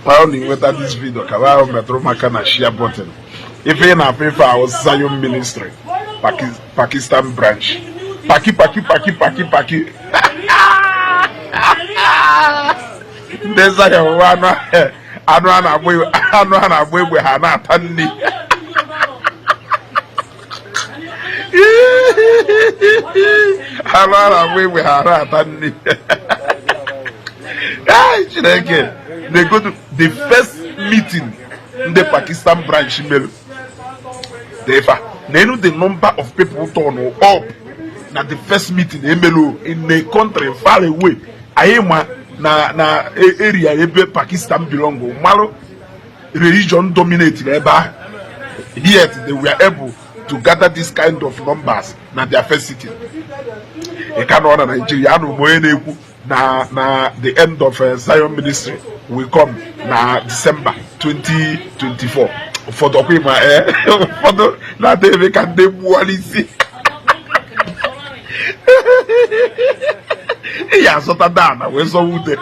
only with this video, Kawa Metro Makana share button. If you na pay for our Zion ministry, Pakistan branch. Paki. There's a one we Hana Tandi. We Hana Tandi. They go to the first meeting in the Pakistan branch. They know the number of people turn up. Na the first meeting in a country far away. Ayema na area ebe Pakistan belong. Malo religion dominated eba. Yet they were able to gather this kind of numbers na their first city. E cannot Nigeria no moeneku na the end of Zion ministry will come na December 2024. For the Quima for the na they can dey mualisi. Ya sota dana we so wude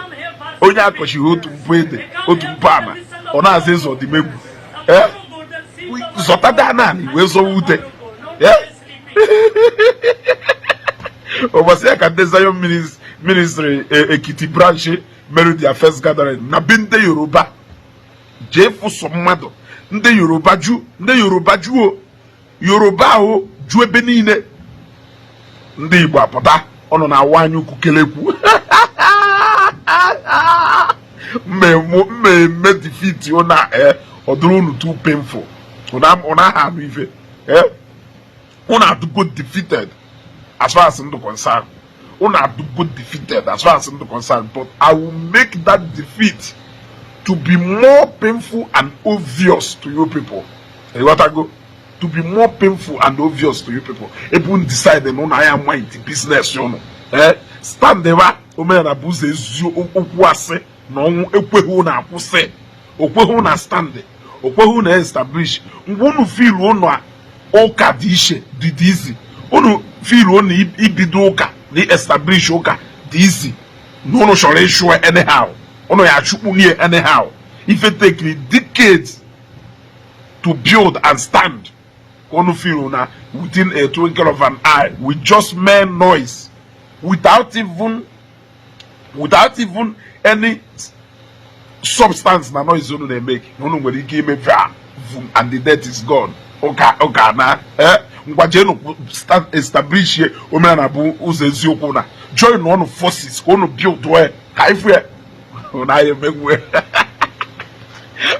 onye akoshi otu mpede otu mpana ona azezo di megu sota dana ni we so wude overseer can Zion ministry Ekiti branch mere their first gathering na binde Yoruba jefu somado ndị Yoruba ju Yoruba o ju ebe niile ndị Igbo apụta ọnụ na awanye ukwu kelekwu mme defeat ona ọdụrụ unu too painful ona ha no ife una do go defeated as far as ndụ concern una do go defeated as far as ndụ concern, but I will make that defeat to be more painful and obvious to you people. What I go to be more painful and obvious to you people. Even decide on I am mighty business, you know. Stand there, Omenala buze zu okwase no ekwehu na akwuse. Okwehu na stand. Okwehu na establish. Ngunu feel ono oka di Ishi di easy. Ono feel ono ibido oka ni establish oka di easy. No shall sure anyhow. Ono ya chukwu nie anyhow. If it take me decades to build and stand, ono feel na within a twinkle of an eye with just mere noise, without even any substance na noise ono they make. Ono nwere ike ime and the death is gone. Oka na ngwaje no establish Omenala bu uzo eziokwu na join one forces ono build where ka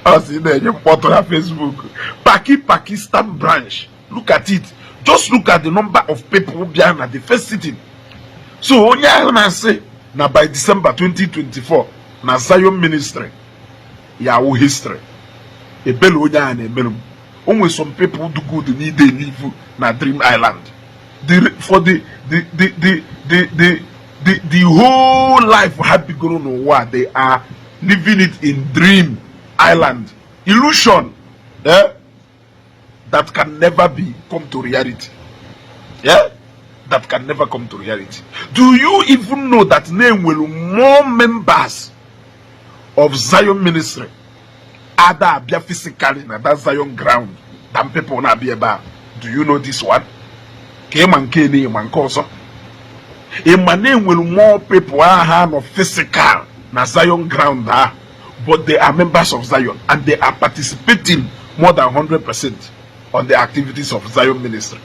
I see there your photo on Facebook. Pakistan branch. Look at it. Just look at the number of people behind at the first sitting. So only I say now by December 2024, na Zion ministry, Yahoo history. A bell onya and a bell. Only some people do good need they live na Dream Island. The whole life happy grown on what they are living it in Dream Island. Illusion that can never come to reality. That can never come to reality. Do you even know that name will more members of Zion ministry are there physically na that Zion ground than people na be about? Do you know this one? Came and came and also. In my name will more people are no physical na Zion ground but they are members of Zion and they are participating more than 100% on the activities of Zion ministry.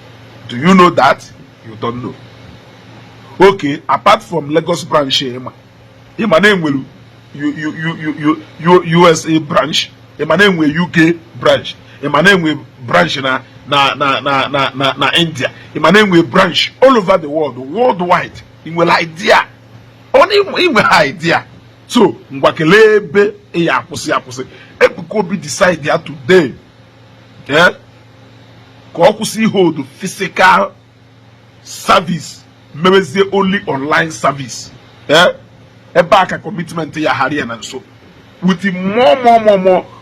Do you know that? You don't know. Okay, apart from Lagos branch, in my name will USA branch, in my name will UK branch, in my name will branch na India, in my name will branch all over the world, worldwide. In will idea, only in idea. So ngwakelebe yakusi ebuko be decide there today. Kokusi hold physical service, maybe the only online service. A back a commitment to your Harian and so with the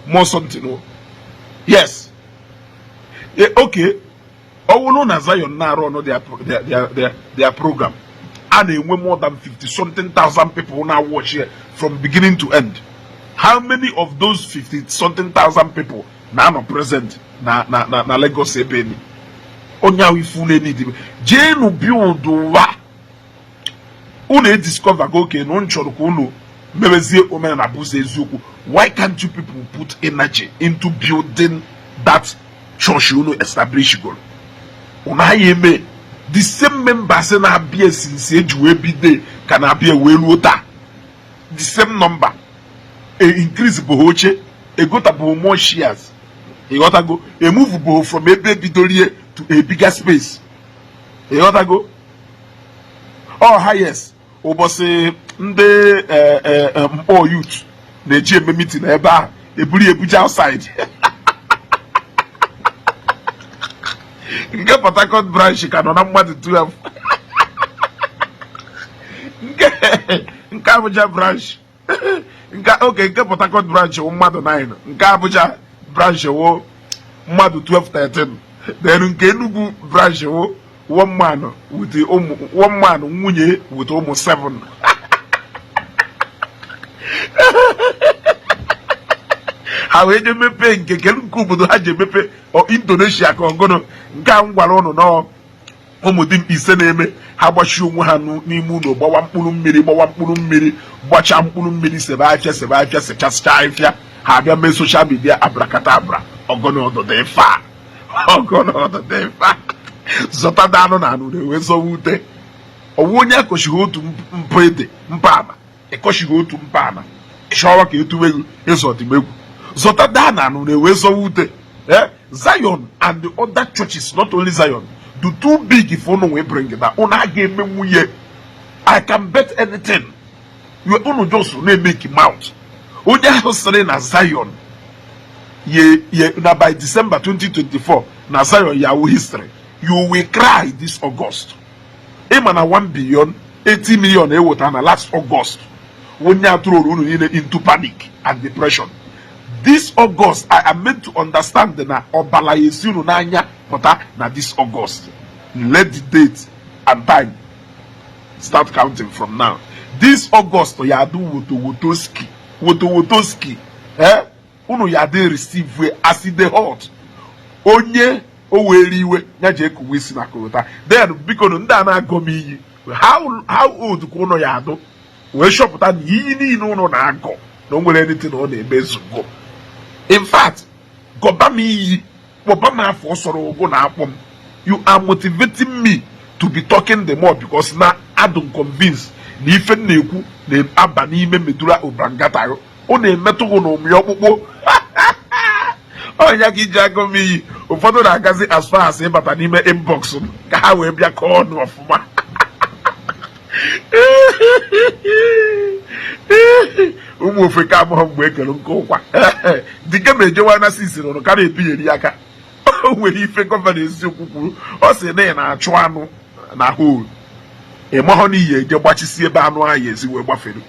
more something. Yes. Okay. All know na Zion now run their program. And they were more than 50-something thousand people now watch here from beginning to end. how many of those 50 something thousand people now not present na Lagos ebeni onya we full need jenu build wa unu discover go okay no nchoro ko unu mebezie omenala buze eziokwu. Why can't you people put energy into building that church unu establish goal? Una yeme the same members na abia since eju everyday can abia we luota the same number increase bohoche e go to more shares e got to go a move bo from a bidolie to a bigger space e got to go oh highest obosi ndị mpo youth na-eji eme meeting ebe a eburi ebuja outside nke Port Harcourt branch ka nọ na mmadụ 12 nke Abuja branch nke Port Harcourt branch wụ mmadụ 9 nke Abuja branch wụ mmadụ 12-13 then nke Enugu branch wụ one man nwunye with ụmụ 7 ha wee je mepe nke obodo ha je mepe Indonesia ka ọgụnụ nke a m gwara ụnụ na ụmụ dị ise na-eme ha gbachi onwe ha n'ime ụlọ gbawa mkpụrụ mmiri gbachaa mkpụrụ mmiri sebe afịa sechasịcha afịa ha abịa mee soshal midia abrakadabra ọgụnụ ọdụdụ ife zọta danụ na anụ na-ewe zọwa ute ọwụ onye akọchighị otu mpụ ede mpaana ịkọchighị otu mpaana ịchọwa ka etuweghu ịzọdịmegwu zọta daa na anụ na-ewe zọwa ute Zion and the other churches, not only Zion, do too big if you we bring it down. I can bet anything. You only just make him out. Only hustling na Zion. Now by December 2024, na Zion Yahoo history. You will cry this August. Emana 1 billion, 80 million last August. When you throw into panic and depression. This August, I am meant to understand na Obala Yesiru Nanya Pota na this August. Let the date and time start counting from now. This August, yadu wotoski. Uno yade receive we aside hot. Onye oweriwe nyaje kuwisi na kota. Then because ndana gomi how old kuno yado? We shop that yini no na go. No more anything on the base go. In fact, you are motivating me to be talking the more because now I don't convince ni ife neku na aba n'ime medula obrangata o na emetu go no mi okpukpo onya ki jago mi ụfọdụ na-agazi as far as ịbata n'ime inbox ka ha wee bịa ka ọnụ ọfụma ụmụ ofe ka amụọ mgbe ekere nke ụkwa dike ma ejewa na sisi nụrụ karịa ebigheri aka o nwere ife gọvanọ eziokwu kwuru ọ sị na ị na-achụ anụ na hol ịmahọ n'iyi eje gbachisi ebe anụ ahụ esi wee gbafere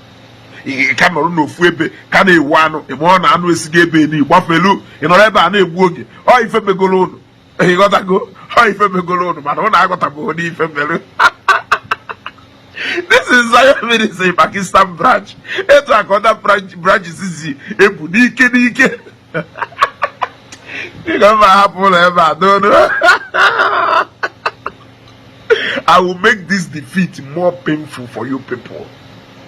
ka nọrọ n'ofu ebe ka na-ewu anụ ịmahọ na anụ esigo ebe ni gbafelu ị nọrọ ebe a na-egbu oge ọ ife megolo ụnụ ịghọtago ọ ife megolo ụnụ mana ọ na-aghọtabeghị n'ife mere. This is Zion Ministry Pakistan branch. It's like other branches is ebu nike. It never happen ever. I don't know. I will make this defeat more painful for you people.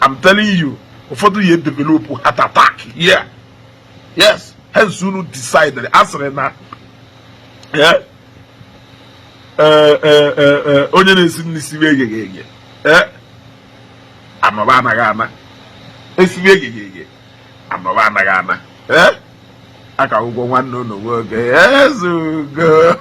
I'm telling you. Before you develop heart attack here. Yes. Hence you decide that answer na. Yeah. Onye na-esi n'isi wege. Amabana gana. Esiwege. Amabana gana. Aka ugo nwanne no woge. Ezugo.